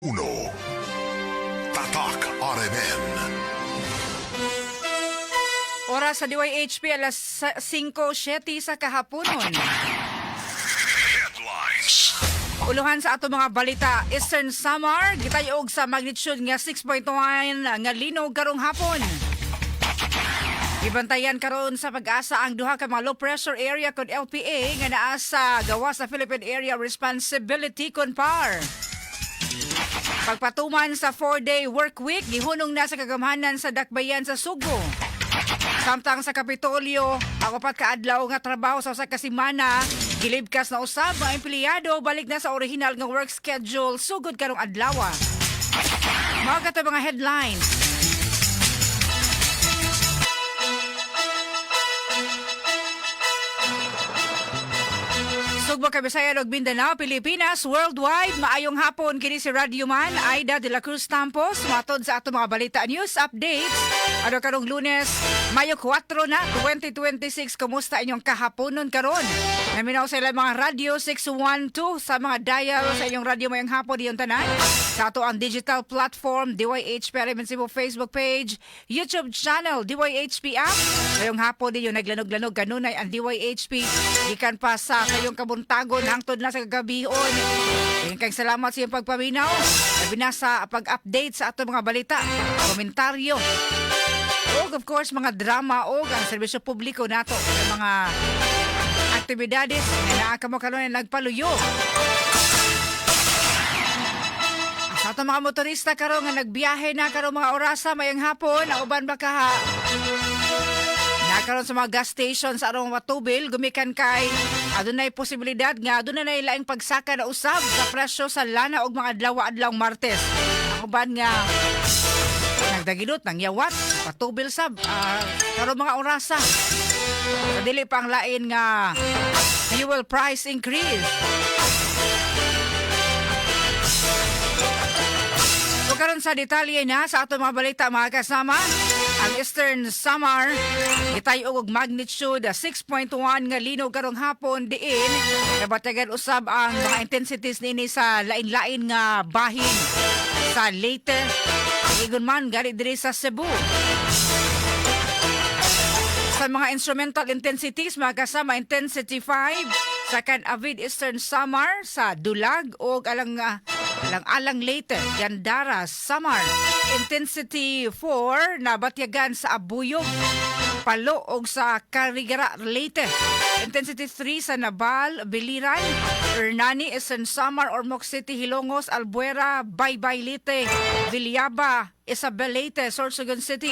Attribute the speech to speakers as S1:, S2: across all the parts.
S1: Uno, Tatak RMN.
S2: Oras sa DYHP alas 5:07 sa kahaponon.
S1: Headlines.
S2: Uluhan sa ato mga balita, Eastern Samar gitayog sa magnitude nga 6.1 nga linog karong hapon. Ibantayan karon sa pag-asa ang duha ka mga low pressure area kon LPA nga naa sa gawas sa Philippine Area Responsibility kon PAR. Pagpatuman sa 4-day work week, gihunong na sa kagamhanan sa dakbayan sa Sugo. Samtang sa Kapitolyo, ang upat ka adlaw nga trabaho sa usa ka semana, gilibkas na usab mga empleyado balik na sa original nga work schedule sugod karong adlaw. Mga kato mga headlines. Sugbo Kabisayan ug Mindanao, Pilipinas, worldwide, maayong hapon kini si Radio Man, Aida de la Cruz Tampos, matod sa ato mga balita news updates. Ano karong Lunes, Mayo 4 na, 2026, kumusta inyong kahaponon karon? Naminaw sa ilang mga radio 612 sa mga dial sa inyong radio mayong hapon diyon tanan. Sa ato ang digital platform DYHP Cebu Facebook page, YouTube channel DYHP app. Mayong hapon diyon naglanog-lanog kanunay ang DYHP gikan pa sa kayong kabuntagon hangtod na sa kagabion. Kayong salamat sa iyong pagpaminaw. Labi na sa pag-update sa ato mga balita, komentaryo. O of course mga drama o ang serbisyo publiko nato sa mga aktibidades na naakamo karon na nagpaluyo. Sa ato mga motorista karon nga nagbiyahe na karon mga orasa mayang hapon, ang uban ba ka nakaroon sa mga gas station sa arong matubil, gumikan kay adunay posibilidad nga adunay laing pagsaka na usab sa presyo sa lana og mga adlaw-adlaw Martes. Ang uban nga nagdaginot ng yawat, patubil sab karon mga orasa. Dili pang lain nga fuel price increase. So karon sa detalye na sa ato mga balita mga kasama, ang Eastern Samar gitayog og magnitude 6.1 nga linog karong hapon diin nabatagan usab ang mga intensities nini sa lain-lain nga bahin sa Leyte igon man gari diri sa Cebu. Sa mga instrumental intensities mga kasama intensity 5 sa Canavid Eastern Samar sa Dulag o alang Leyte, Gandara, Samar. Intensity 4 na batyagan sa Abuyog, Palo o sa Carigara, Leyte. Intensity 3 sa Nabal, Biliran, Hernani, Eastern Samar, Ormoc City, Hilongos, Albuera, Baybay, Leyte, Villaba, Isabel, Leyte, Sorsogon City,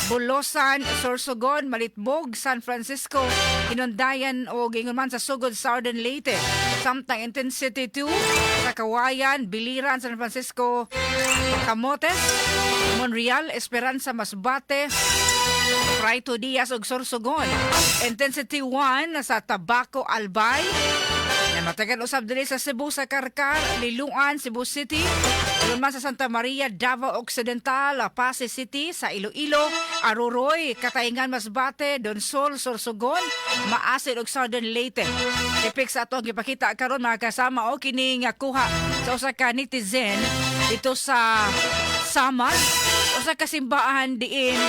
S2: Bulosan, Sorsogon, Malitbog, San Francisco, Inundayan o ginguman sa Sugod, Southern Leyte. Samtang intensity 2 sa Kawayan, Biliran, San Francisco, Camotes, Monreal, Esperanza, Masbate, Praito Diaz ug Sorsogon. Intensity 1 sa Tabaco, Albay. Matagan usab diri sa Cebu sa Karkar, Liluan, Cebu City, man sa Santa Maria, Davao Occidental, Pasay City, sa Iloilo, Aroroy, Katayngan, Masbate, Donsol, Sorsogon, Maasin ug Southern Leyte. Tipik sa ato ang gipakita karon mga kasama o kini nga kuha sa usa ka netizen dito sa Samar, usa ka simbahan diin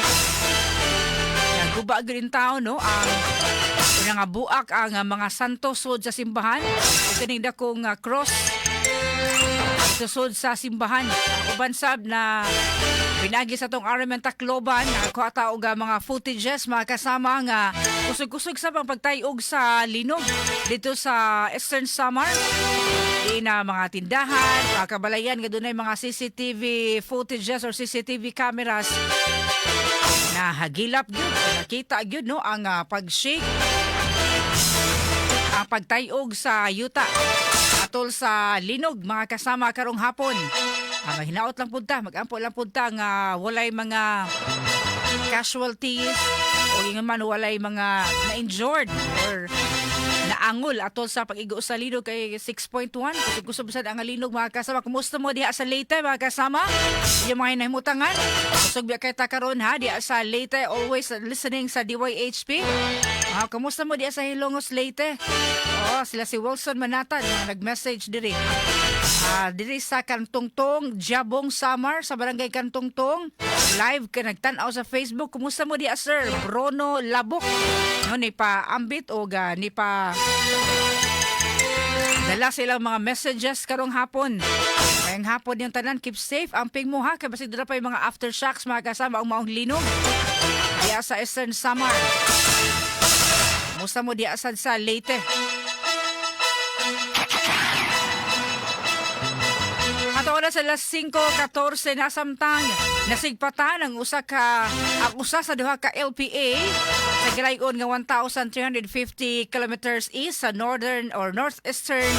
S2: naguba green town no ang nga buak ang mga santo sud sa simbahan o kining dakong cross susod sa simbahan. Uban sab na pinagi sa tong RMN Tacloban kuha ta og mga footages mga kasama nga kusog-kusog sa pagtayog sa linog dito sa Eastern Samar. Na mga tindahan, mga kabalayan nga dunay mga CCTV footages or CCTV cameras na hagilap gyud, nakita gyud no ang pag-shake, ang pagtayog sa yuta atol sa linog mga kasama karong hapon. Mahinaot lang punta, mag-ampo lang punta nga walay mga casualties o yung man walay mga na-injured or naangol atol sa pag-igo sa linog kay 6.1. Kung gusto sad ang linog mga kasama, kumusta mo diha sa Leyte mga kasama? Yung mga hinahimutangan, kusog biya kay ta karon ha diha sa Leyte, always listening sa DYHP. Kumusta mo diha sa Hilongos, Leyte? Sila si Wilson Manatan nag-message diri. Diri sa Kantungtong, Jabong Samar sa Barangay Kantungtong. Live ka nagtanaw sa Facebook. Kumusta mo di sir? Bruno Labok. No, ni pa ambit o ni pa dala silang mga messages karong hapon. Ngayong hapon yung tanan, keep safe. Amping mo ha, kaya basig doon pa yung mga aftershocks, mga kasama ang maong linog. Diya sa Eastern Samar. Musta mo diya asad sa Leyte. At oras sa alas 5:14 na samtang nasigpatan ang usa sa duha ka LPA sa gilayon nga 1,350 kilometers east sa northern or northeastern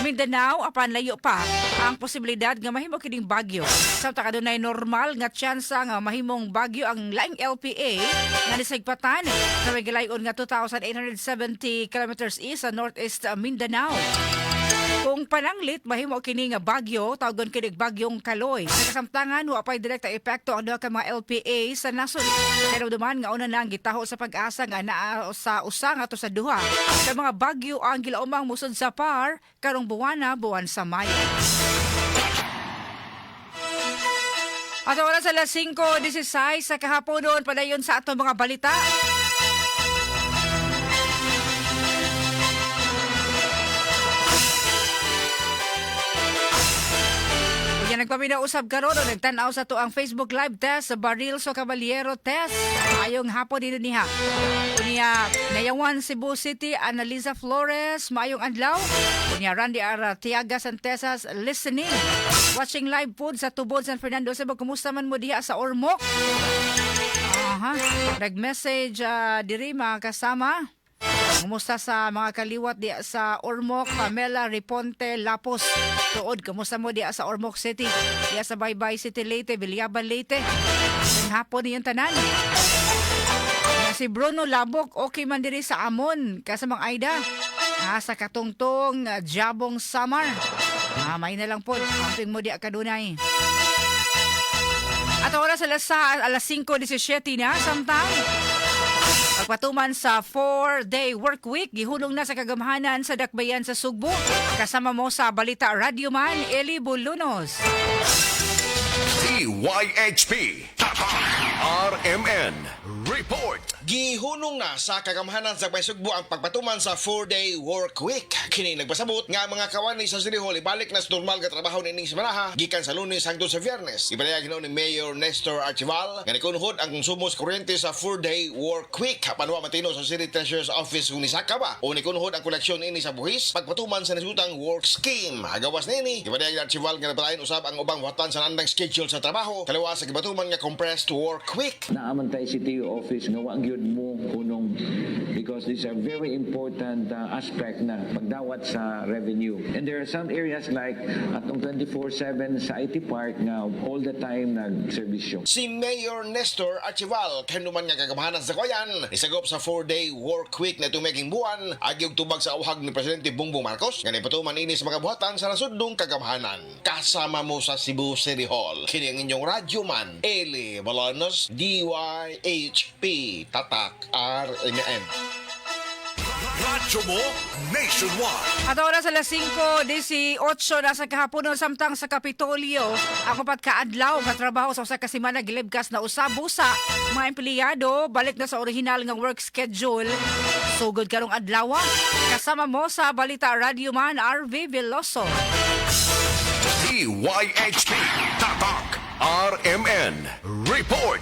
S2: Mindanao. Apan layo pa ang posibilidad nga mahimo kining bagyo. Samtang adunay normal nga tsansa nga mahimong bagyo ang laing LPA nga nasigpatan sa gilayon nga 2,870 kilometers east sa northeast Mindanao. Kung pananglit, mahimo kini nga bagyo, tawgon kini bagyong Kaloy. Sa kasamtangan, wa pay direkta epekto ang duha ka mga LPA sa nasod. Pero duman nga una na ang gitaho sa pag-asa nga naa sa usa nga to sa duha sa mga bagyo ang gilaumang musod sa par karong buwan sa Mayo. At oras sa alas 5:16 sa kahapon doon padayon sa atong mga balita. Yan nagpaminausab karon o nagtanaw sa to ang Facebook Live test sa Barilso Caballero test. Ayong hapon dito niha. Unya Nayawan Cebu City Analiza Flores maayong adlaw. Unya Randy Artiaga Santesas listening. Watching live pod sa Tubod San Fernando Cebu. Kumusta man mo diha sa Ormoc? Nag-message diri mga kasama. Kumusta sa mga kaliwat di sa Ormoc, Pamela Riponte Lapos. Tuod, kumusta mo di sa Ormoc City? Di sa Baybay City Leyte, Vilyaban Leyte. Ang hapon yung tanan. Si Bruno Labok, okay man diri sa Amon, kasamang Aida. Sa Katungtong, Jabong Samar. May na lang po, amping mo di kadunay. At oras alas 5:17 na, samtang. Pagpatuman sa 4-day work week, gihulong na sa kagamhanan sa Dakbayan sa Sugbo. Kasama mo sa Balita Radio Man, Eli Bulunos.
S1: DYHP RMN Report.
S3: Gihunong na sa kagamhanan sa Sugbo ang pagpatuman sa 4-day work week. Kini nagpasabot nga mga kawani sa City Hall ibalik na sa normal nga trabaho nining semana gikan sa Lunes hangtod sa Biyernes. Ibalaya ginaw ni Mayor Nestor Archival nga nikunhod ang konsumos kuryente sa 4-day work week. Panwa matino sa City Treasurer's Office kung nisakaba o nikunhod ang koleksyon ini sa buhis pagpatuman sa nasutang work scheme. Agawas nini, ibalaya ni Archival nga napatayin usab ang ubang buhatan sa nandang schedule sa trabaho kaliwa sa gibatuman nga compressed work week.
S4: Naaman tayo City Office nga wa gyud mo kunong because these are very important aspect na pagdawat sa revenue. And there are some areas like atong 24/7 sa IT Park nga all the time nagserbisyo.
S3: Si Mayor Nestor Archival kanuman nga kagamhanan sa Kawayan isagop sa 4-day work week na tumiging buwan agyog tubag sa uhag ni Presidente Bongbong Marcos nga nipatuman ini sa mga buhatan sa nasudnong kagamhanan. Kasama mo sa Cebu City Hall kini ang inyong radyo man Eli Bolonos DYHP Tatak RMN.
S1: Radyo mo nationwide.
S2: At oras alas 5:18 na sa kahapon samtang sa Kapitolyo. Ang upat kaadlaw nga trabaho sa usa ka semana gilibkas na usab-usa mga empleyado balik na sa original nga work schedule. Sugod karong adlaw kasama mo sa Balita Radio Man RV Veloso.
S1: DYHP Tatak RMN Report.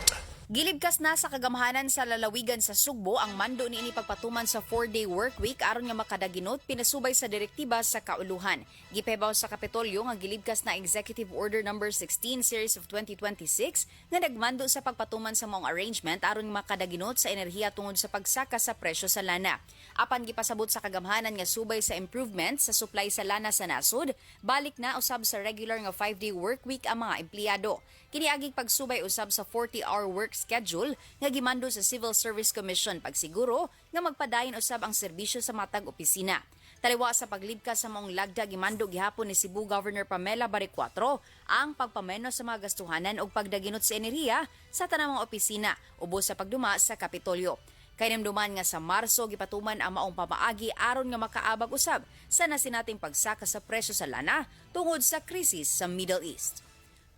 S5: Gilibkas na sa kagamhanan sa lalawigan sa Sugbo ang mando niini pagpatuman sa 4-day work week aron nga makadaginot pinasubay sa direktiba sa kauluhan. Gipebaw sa Kapitolyo nga gilibkas na Executive Order No. 16 Series of 2026 nga nagmando sa pagpatuman sa maong arrangement aron nga makadaginot sa enerhiya tungod sa pagsaka sa presyo sa lana. Apan gipasabot sa kagamhanan nga subay sa improvement sa supply sa lana sa nasod, balik na usab sa regular nga 5-day work week ang mga empleyado. Kiniaging pagsubay usab sa 40-hour work schedule nga gimando sa Civil Service Commission pagsiguro nga magpadayon usab ang serbisyo sa matag opisina. Taliwa sa paglibkas sa maong lagda gimando gihapon ni Cebu Governor Pamela Baricuatro ang pagpamenos sa mga gastuhanan o pagdaginot sa enerhiya sa tanang mga opisina ubos sa pagduma sa Kapitolyo. Kay namduman nga sa Marso gipatuman ang maong pamaagi aron nga makaabag usab sa nasinating pagsaka sa presyo sa lana tungod sa krisis sa Middle East.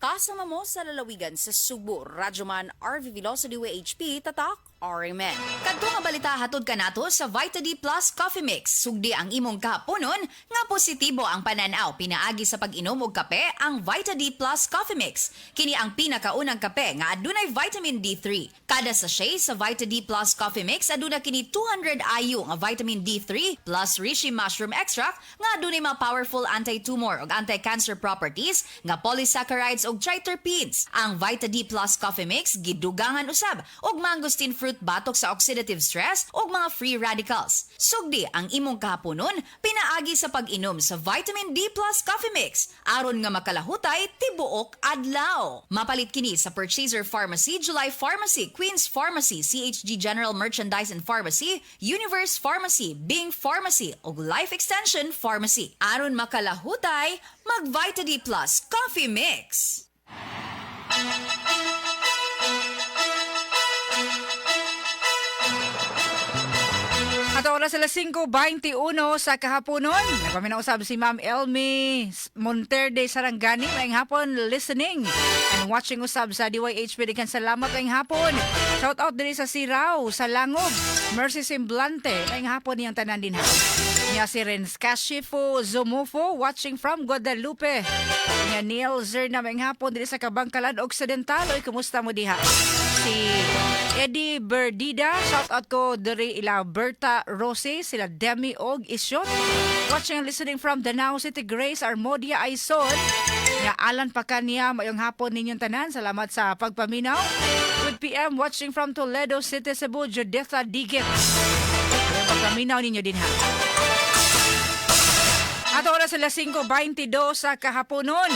S5: Kasama mo sa lalawigan sa Subo, Radyoman RV Velocity WHP, Tatak, RMN.
S6: Kadto nga balita hatod kanato sa Vita D Plus Coffee Mix. Sugdi ang imong kahaponon nga positibo ang pananaw pinaagi sa pag-inom og kape ang Vita D Plus Coffee Mix. Kini ang pinakaunang kape nga adunay vitamin D3. Kada sachet sa Vita D Plus Coffee Mix aduna kini 200 IU nga vitamin D3 plus reishi mushroom extract nga adunay mga powerful anti-tumor ug anti-cancer properties nga polysaccharides ug triterpenes. Ang Vita D Plus Coffee Mix gidugangan usab og mangosteen fruit batok sa oxidative stress ug mga free radicals. Sugdi ang imong kahaponon pinaagi sa pag-inom sa Vitamin D Plus Coffee Mix aron nga makalahutay tibuok adlaw. Mapalit kini sa Purchaser Pharmacy, July Pharmacy, Queen's Pharmacy, CHG General Merchandise and Pharmacy, Universe Pharmacy, Bing Pharmacy ug Life Extension Pharmacy. Aron makalahutay, mag Vita D Plus Coffee Mix.
S2: At oras sila 5:21 sa kahaponon. Nagpaminausab si Ma'am Elmi Monterde Sarangani maayong hapon listening and watching usab sa DYHP. Dikan salamat maayong hapon. Shout out diri sa Sirao, sa Langob, Mercy Semblante. Maayong hapon niyang tanan din ha. Niya si Renz Cashifo Zumufo watching from Guadalupe. Niya Neil Zerna maayong hapon diri sa Kabangkalan Occidental. Oy, kumusta mo diha? Si Eddie Berdida, shout out ko diri ila Berta Rose, sila Demi og Isyot. Watching and listening from Danao City, Grace Armodia Aison. Nga Alan pa kaniya, mayong hapon ninyong tanan. Salamat sa pagpaminaw. 2 p.m. watching from Toledo City, Cebu, Juditha Digit. Pagpaminaw ninyo din ha. At oras sila 5:22 sa kahaponon.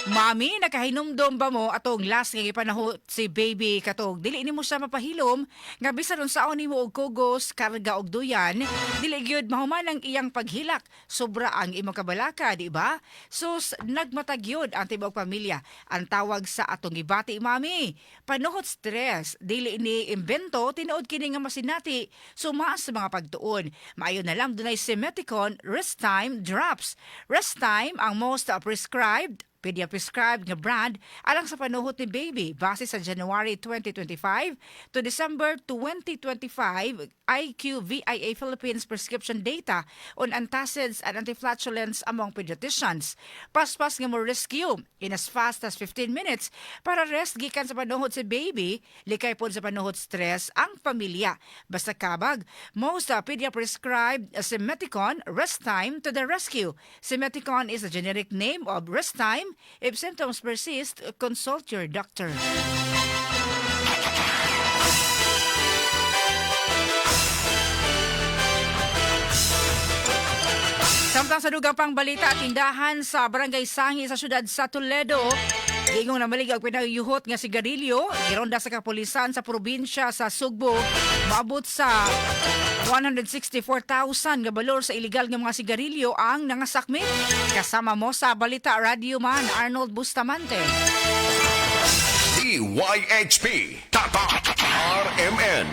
S2: Mami, nakahinumdom ba mo atong last nga gipanahon si baby katong dili nimo siya mapahilom nga bisan unsaon nimo og kugos, karga og duyan, dili gyud mahuman ang iyang paghilak, sobra ang imong kabalaka, di ba? Sus nagmatag gyud ang tibuok pamilya. Ang tawag sa atong gibati, mami, panuhot stress, dili ni imbento, tinuod kini nga masinati, sumaas sa mga pagtuon. Maayo na lang dunay Simeticon Rest Time Drops. Rest Time ang most prescribed prescribed nga brand alang sa panuhot ni baby base sa January 2025 to December 2025 IQVIA Philippines prescription data on antacids and antiflatulence among pediatricians. Paspas nga mo rescue in as fast as 15 minutes para rest gikan sa panuhot si baby, likay pod sa panuhot stress ang pamilya. Basta kabag, most prescribed Simeticon Rest Time to the rescue. Simeticon is a generic name of Rest Time. If symptoms persist, consult your doctor. Samtang sa dugang pang balita at tindahan sa Barangay Sangi sa syudad sa Toledo, gingong namalig ang pinayuhot nga sigarilyo, gironda sa kapulisan sa probinsya sa Sugbo, maabot sa 164,000 nga balor sa illegal nga mga sigarilyo ang nangasakmit. Kasama mo sa Balita Radio Man, Arnold Bustamante.
S1: DYHP Tatak RMN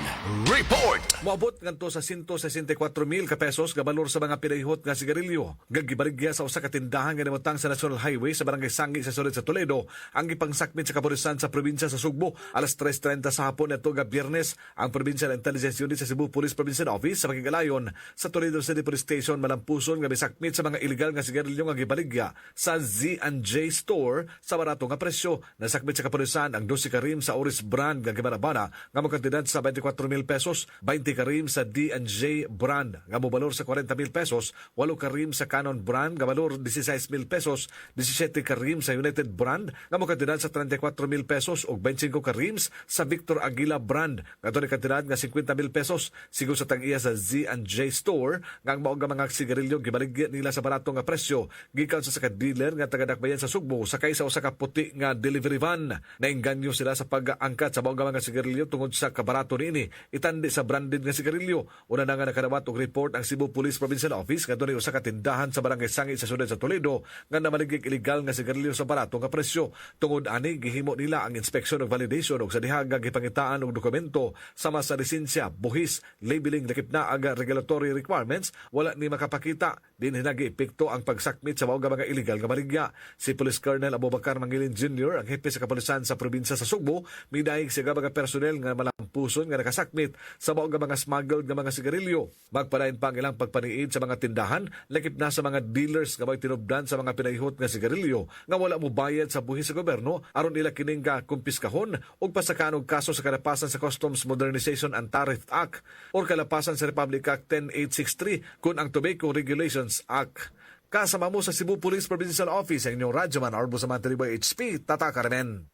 S1: Report.
S7: Moabot ngadto sa 164,000 ka pesos nga balor sa mga pinahihot nga sigarilyo. Gagibarigya sa usa ka tindahan nga namutang sa National Highway sa Barangay Sangi sa sulod sa Toledo ang gipangsakmit sa kapulisan sa probinsya sa Sugbo. Alas 3:30 sa hapon neto nga Biyernes, ang Provincial Intelligence Unit sa Cebu Police Provincial Office sa Makigalayon sa Toledo City Police Station malampuson nga bisakmit sa mga illegal nga sigarilyo nga gibaligya sa Z&J Store sa barato nga presyo. Nasakmit sa kapulisan ang 12 karim sa Oris brand nga gibarabara nga magkantidad sa 24,000 pesos, 20 karim sa D&J brand nga mobalor sa 40,000 pesos, 8 karim sa Canon brand nga balor 16,000 pesos, 17 karim sa United brand nga magkantidad sa 34,000 pesos ug 25 karims sa Victor Aguila brand nga dunay kantidad nga 50,000 pesos. Sigo sa tag-iya sa Z&J Store nga ang mao nga mga sigarilyo gibaligya nila sa barato nga presyo gikan sa dealer nga taga-dakbayan sa Sugbo sakay sa usa ka puti nga delivery van. Naingan ganyo sila sa pag-angkat sa mga sigarilyo tungod sa kabarato niini. Itandi sa branded nga sigarilyo. Una na nga nakadawat og report ang Cebu Police Provincial Office kadto ni usa ka tindahan sa barangay Sangi sa siyudad sa Toledo nga namaligig illegal nga sigarilyo sa barato nga presyo. Tungod ani gihimo nila ang inspection ug validation ug sa dihaga gipangitaan og dokumento sama sa lisensya, buhis, labeling lakip na aga regulatory requirements wala ni makapakita din hinagi epekto ang pagsakmit sa mga illegal nga maligya. Si Police Colonel Abubakar Mangilin Jr. ang hepe sa kapulisan sa probinsya sa Sugbo midayeg sa mga personnel nga malampuson nga nakasakmit sa mga smuggled nga mga sigarilyo. Magpadayon pa ang ilang pagpaniid sa mga tindahan lakip na sa mga dealers nga may tinubdan sa mga pinahihot nga sigarilyo nga wala mo bayad sa buhis sa gobyerno aron nila kining ka kumpiskahon ug pasakan og kaso sa kalapasan sa Customs Modernization and Tariff Act or kalapasan sa Republic Act 10863 kun ang Tobacco Regulations Act. Kasama mo sa Cebu Police Provincial Office ang inyong radyoman Arbo sa Manteriboy HP, Tata Carmen.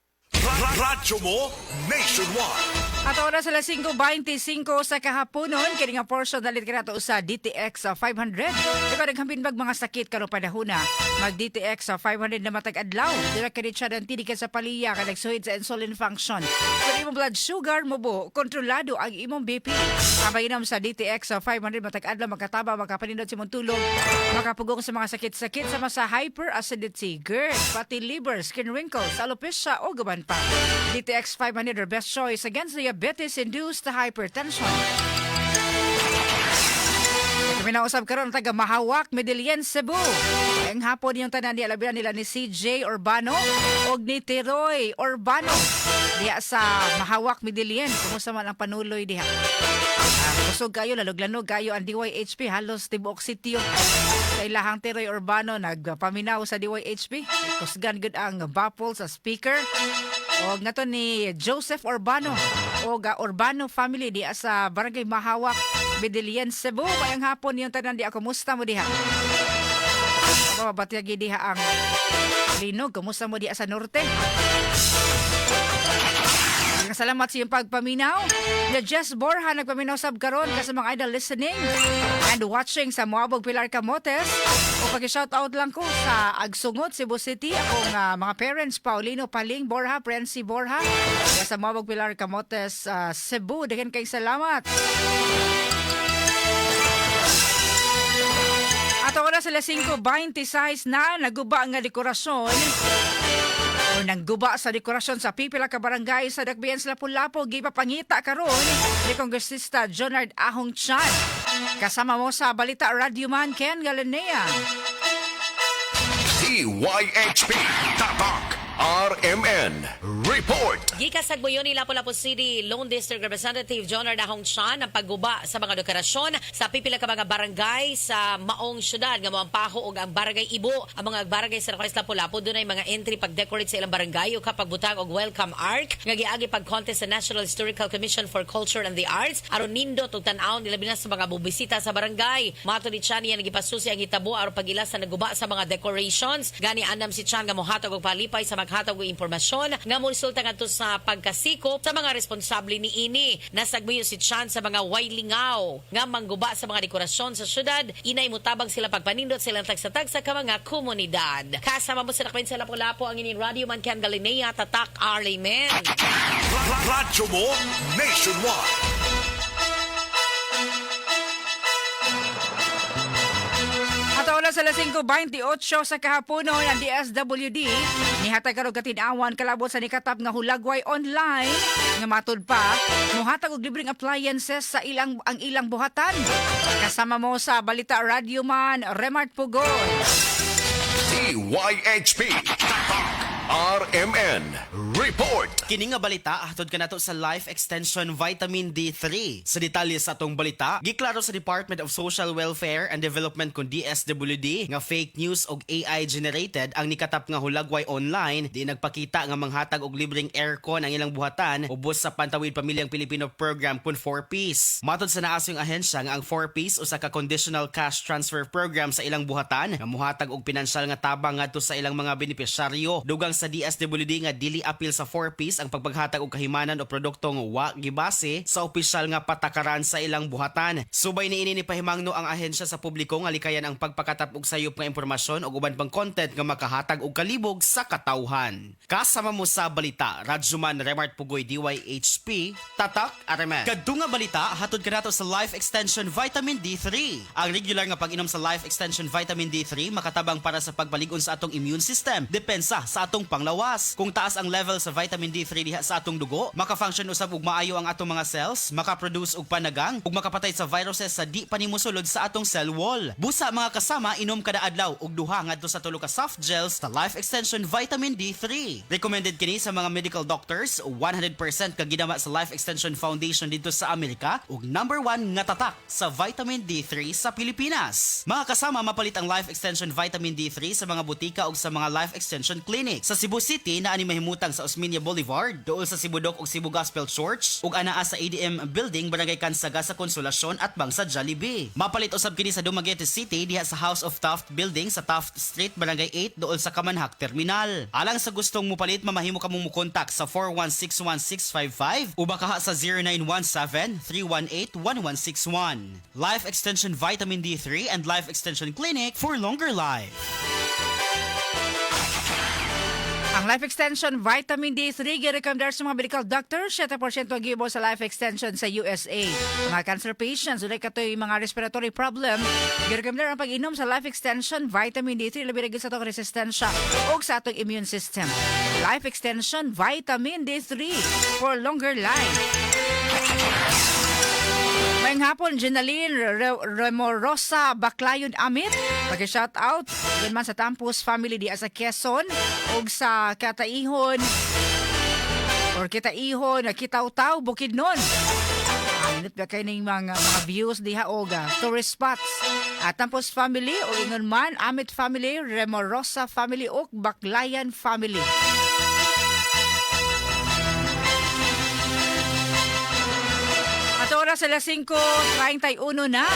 S1: Radyo mo nationwide.
S2: At oras sa 5:25 sa kahaponon, kini nga portion dalit kanato sa DTX 500. Ikaw naghampin bag mga sakit karong panahona. Mag DTX 500 na matag adlaw. Dira kini siya ng tinikan sa paliya kay nagsuhid sa insulin function. Kung imong blood sugar mo bo, kontrolado ang imong BP. Kabayinom sa DTX 500 matag adlaw makataba, makapanindot si mong tulog, makapugong sa mga sakit-sakit sama sa hyperacidity, GERD, pati liver, skin wrinkles, alopecia o gaban pa. DTX 500 are best choice against diabetes-induced hypertension. Kami nausap karon taga Mahawak, Medellin, Cebu. Ang hapon yung tanan di alabihan nila ni CJ Urbano o ni Teroy Urbano. Diya sa Mahawak, Medellin. Kumusta man ang panuloy diha? Kusog kayo, lalog-lanog kayo ang DYHP. Halos tibuok sityo. Sa ilahang Teroy Urbano, nagpaminaw sa DYHP. Kusgan good ang bapol sa speaker. O nga to ni Joseph Urbano o Urbano family di sa Barangay Mahawak, Medellin, Cebu. Kayang hapon yung tanan di ako. Kumusta mo diha? Batyagi diha ang linog. Kumusta mo diha sa norte? Salamat sa iyong pagpaminaw. Na Jess Borja nagpaminaw sab karon sa mga idol listening and watching sa Moabog Pilar Camotes. O pag-shoutout lang ko sa Agsungot, Cebu City. Akong mga parents, Paulino Paling Borja, Prensi Borja. Sa Moabog Pilar Camotes, Cebu. Dagan kayong salamat. At oras sa 5:26 na naguba nga dekorasyon o nangguba sa dekorasyon sa pipila ka barangay sa Dakbayan sa Lapu-Lapu, gipapangita karon ni Kongresista Jonard Ahong Chan. Kasama mo sa Balita Radyoman Ken Galanea.
S1: DYHP Tatak RMN Report.
S8: Gikas sa Buyon ni Lapu-Lapu City Lone District Representative Jonard Ahong Chan ang pagguba sa mga dekorasyon sa pipila ka mga barangay sa maong syudad nga mga Paho ug ang Barangay Ibo. Ang mga barangay sa Nakais Lapu-Lapu dunay mga entry pag-decorate sa ilang barangay o kapag butang og welcome arc nga giagi pag-contest sa National Historical Commission for Culture and the Arts aron nindot ug tan-aw nila binas sa mga bubisita sa barangay. Mato ni Chan niya nagipasusi ang hitabo aron pag-ilas sa naguba sa mga decorations. Gani andam si Chan nga mohatag og palipay sa maghatag og impormasyon nga moresulta ngadto sa pagkasikop sa mga responsable niini. Nasagmayo si Chan sa mga waylingaw nga mangguba sa mga dekorasyon sa syudad. Inay mutabang sila pagpanindot silang tagsa-tagsa ka mga komunidad. Kasama mo sa Nakwen sa Lapu-Lapu ang inin Radio Man Ken Galinea, Tatak RMN.
S1: Radyo mo nationwide.
S2: At oras sa 5:28 sa kahaponon ang DSWD nihatag karong katinawan kalabot sa nikatap nga hulagway online nga matud pa mohatag og libreng appliances sa ang ilang buhatan. Kasama mo sa Balita Radyoman Remart Pugon.
S1: DYHP Tatak RMN Report.
S9: Kini nga balita hatod kanato sa Life Extension Vitamin D3. Sa detalye sa atong balita, giklaro sa Department of Social Welfare and Development kun DSWD nga fake news og AI generated ang nikatap nga hulagway online di nagpakita nga manghatag og libreng aircon ang ilang buhatan ubos sa Pantawid Pamilyang Pilipino program kun 4Ps. Matod sa naasong ahensya nga ang 4Ps usa ka conditional cash transfer program sa ilang buhatan nga mohatag og pinansyal nga tabang ngadto sa ilang mga benepisyaryo. Dugang sa DSWD nga dili appeal sa 4Ps ang pagpaghatag og kahimanan o produktong wa gibase sa opisyal nga patakaran sa ilang buhatan. Subay niini ni pahimangno ang ahensya sa publiko nga likayan ang pagpakatap og sayop nga impormasyon ug uban pang content nga makahatag og kalibog sa katawhan. Kasama mo sa balita, Radjuman Remart Pugoy DYHP, Tatak RMN. Kadto nga balita hatod kanato sa Life Extension Vitamin D3. Ang regular nga pag-inom sa Life Extension Vitamin D3 makatabang para sa pagbalig-on sa atong immune system, depensa sa atong panglawas. Kung taas ang level sa vitamin D3 diha sa atong dugo, maka-function usab og maayo ang atong mga cells, maka-produce og panagang ug makapatay sa viruses sa di pa nimo sulod sa atong cell wall. Busa mga kasama, inom kada adlaw og duha ngadto sa 3 ka soft gels sa Life Extension Vitamin D3. Recommended kini sa mga medical doctors, 100% ka ginama sa Life Extension Foundation dito sa Amerika ug number 1 nga tatak sa vitamin D3 sa Pilipinas. Mga kasama, mapalit ang Life Extension Vitamin D3 sa mga butika ug sa mga Life Extension Clinic. Sa Cebu City na ani mahimutang sa Osmeña Boulevard, duol sa Sibudok ug Cebu Gospel Church ug anaa sa ADM Building, Barangay Kansaga sa Konsolasyon at bang sa Jollibee. Mapalit usab kini sa Dumaguete City diha sa House of Taft Building sa Taft Street, Barangay 8 duol sa Kamanhak Terminal. Alang sa gustong mupalit, mamahimo ka mong mukontak sa 4161655 o baka sa 0917-318-1161. Life Extension Vitamin D3 and Life Extension Clinic for longer life.
S2: Ang Life Extension Vitamin D3 girekomendar sa mga medical doctors, 7% ang gibo sa Life Extension sa USA. Mga cancer patients, ulit katoy mga respiratory problem, girekomendar ang pag-inom sa Life Extension Vitamin D3, labi rin sa itong resistensya o sa itong immune system. Life Extension Vitamin D3 for longer life. Mayang hapon, Jenaline Remorosa Baclayon Amit. Pag-shout out, yun man sa Tampus family di sa Quezon o sa Kataihon or Kitaihon, Kitaw-taw, Bukidnon. Anit ba kayo ng mga views diha oga, tourist spots. At Tampus family o ingon man, Amit family, Remorosa family o Baclayan family. At oras sa 5:31 na.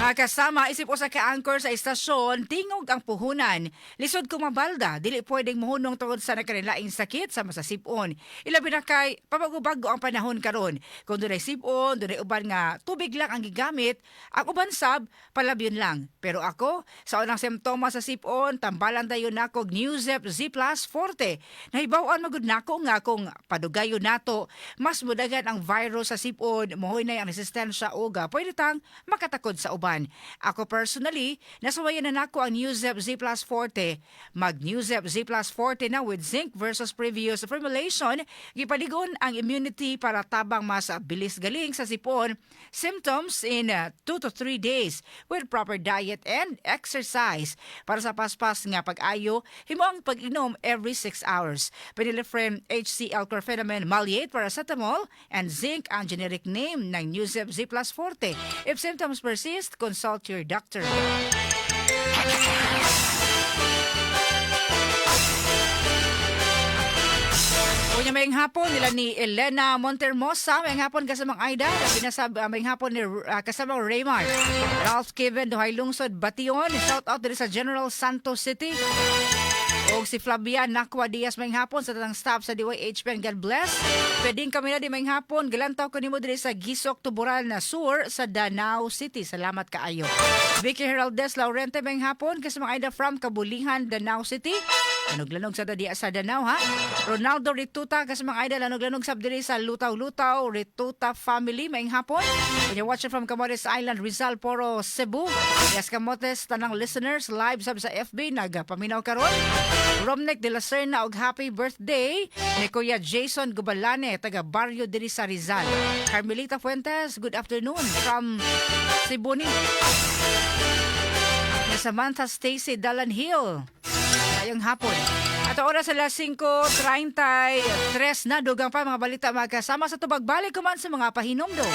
S2: Mga kasama, isip o sa ka-anchor sa istasyon, tingog ang puhunan. Lisod kumabalda, dili pwedeng muhunong tungod sa nakanilaing sakit sa masasipon. Ilabi na kay pabago-bago ang panahon karon. Kung doon ay sipon, doon ay uban nga tubig lang ang gigamit, ang uban sab, palabyon lang. Pero ako, sa unang simptoma sa sipon, tambalan dayon nako Newzep Z Plus Forte. Nahibawan magud nako nga kung padugayon nato, mas mudagan ang virus sa sipon, mohoy na ang resistensya uga, pwede tang makatakod sa uban. Ako personally, nasawayan na nako ang Newzep Z Plus Forte. Mag-Newzep Z Plus Forte na with zinc versus previous formulation, gipaligon ang immunity para tabang mas bilis galing sa sipon symptoms in 2 to 3 days with proper diet and exercise. Para sa paspas nga pag-ayo, himo ang pag-inom every 6 hours. Penilefrem HCl chlorpheniramine maleate paracetamol and zinc ang generic name ng Newzep Z Plus Forte. If symptoms persist, consult your doctor. Unya mayang hapon nila ni Elena Montermosa, mayang hapon kasamang Aida, binasab mayang hapon ni kasamang Raymar. Ralph Kevin Duhay Lungsod Bation, shout out diri sa General Santos City. O si Flavian Nakwa Diaz mayang hapon sa tatang staff sa DYHP, and God bless. Pwedeng kami na di mayang hapon, galantaw ko nimo diri sa Gisok Tubural na Sur sa Danau City. Salamat kaayo. Vicky Heraldes Laurente mayang hapon kasamang Aida from Kabulihan, Danau City. Lanog-lanog sa diya sa Danau ha. Ronaldo Rituta kasamang Aida lanog-lanog sab diri sa Lutaw-Lutaw Rituta family mayang hapon. You're watching from Camotes Island, Rizal, Poro, Cebu. Yes, Camotes tanang listeners live sab sa FB nagapaminaw karon. Romnek de la Serna og happy birthday ni Kuya Jason Gubalane taga Barrio diri sa Rizal. Carmelita Fuentes, good afternoon from Cebu ni. Samantha Stacy Dalan Hill. Ngayong hapon. At oras sa 5:33 na dugang pa mga balita magkasama sa tubag balik kuman sa mga pahinomdo.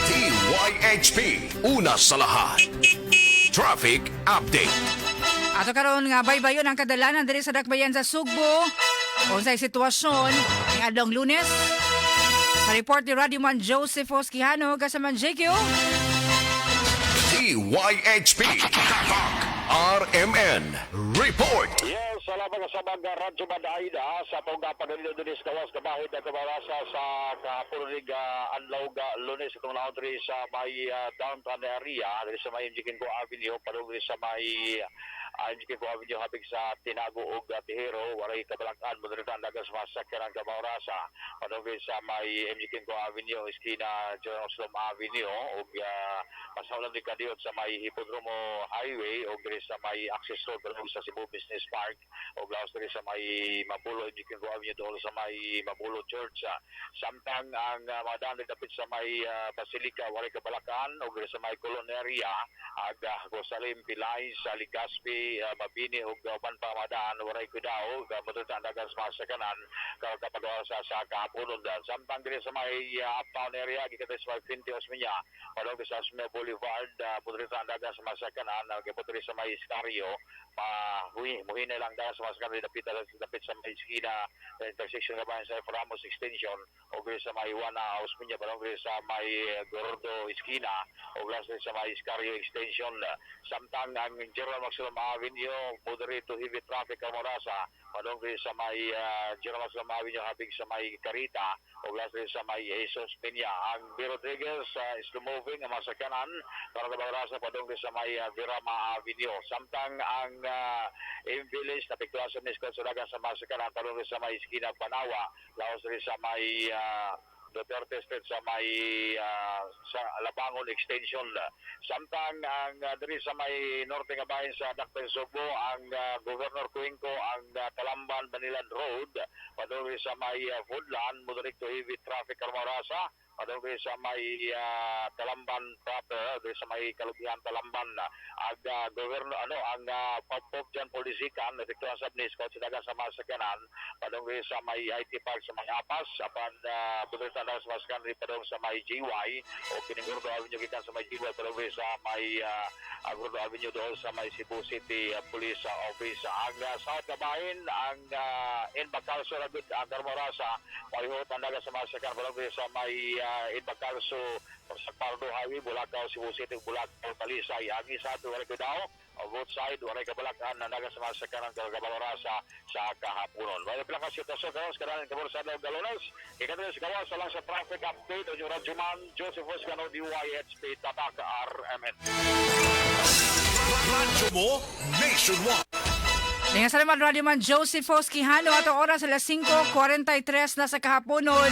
S1: DYHP, una sa lahat. Traffic Update.
S2: Ato karon nga baybayon ang kadalanan diri sa dakbayan sa Sugbo. Unsay sitwasyon ng adlong Lunes? Sa report ni Radioman Joseph Osquijano kasama JQ.
S1: DYHP, Tatak RMN Report.
S10: Yes, salamat sa mga radyo Madaida sa itong pagdalilo din sa kawas kabahid na kabarasa sa kapulig Anlauga Lunes itong laundry sa may downtown area dito sa may Jikinko Avenue padung sa may Jikinko Avenue habig sa Tinago ug Tihero walay kabalakan mo dito dagas masakyan ang kabarasa padung sa may Jikinko Avenue iskina Jerusalem Avenue ug pasawlan di kadiyot sa may Hipodromo Highway ug sa may access road sa Cebu Business Park o laos diri sa may Mabulo Jikinko Avenue doon sa may Mabulo Church. Samtang ang mga daan dapit sa may Basilica walay kabalakan o sa may Colon area ag Gosalim Pilay sa Legazpi Mabini ug uban pa madaan walay kudaw matutan dagan sa kanan kapag sa kahaponon samtang diri sa may uptown area gikan sa may Pintios Minya padung sa Osmeña Boulevard matutan dagan sa kanan gibutri sa may Iscario muhin na lang dahil sa mas dapit sa may skina intersection nga ba sa Ramos Extension o sa may Juana Osmeña parang sa may Gordo Esquina o sa may Iscario Extension samtang ang General Maximum Avenue moderate to heavy traffic ang morasa parang sa may General Maximum Avenue habig sa may Carita o sa may Jesus Peña ang B. Rodriguez is moving ang masakanan para sa morasa parang sa may Virama Avenue samtang ang Village na piklasan ni Scott Sulaga sa masakanan talong sa may Esquina Panawa laos rin sa may Duterte Street sa may sa Labangon Extension samtang ang diri sa may norte nga bahin sa Dactal Subo ang Governor Cuenco ang Talamban Banilan Road padung sa may Foodland moderate to heavy traffic karmarasa padung sa may Talamban proper diri sa may Kalubihan Talamban ang governor ang Pop Jan Polisikan na sa ni Scott Sulaga sa masakanan padung sa may IT Park sa may Apas apan budeta na sa maskan padung sa may GY o Kinigurdo Avenue gikan sa may GY padung sa may Agurdo Avenue doon sa may Cebu City Police Office ang South Kabahin ang Inbacalso Ragud ang Carmorasa pahihot ang daga sa maskan padung sa may Inbacalso sa Pardo Highway Bulacau Cebu City Bulacau Talisay ang isa to wala ko daw both side wala kabalakan na naga sa masakyan ng Carmorasa sa kahaponon wala pala kasi ito sa kawas kadalan kabor sa daw galonas ikatulad sa kawas lang sa traffic update o yung Radyoman Joseph Oscano DYHP Tatak RMN
S1: Radyo mo nationwide.
S2: Dengan salamat Radio Man Joseph Fosquihano at oras alas 5:43 na sa kahaponon.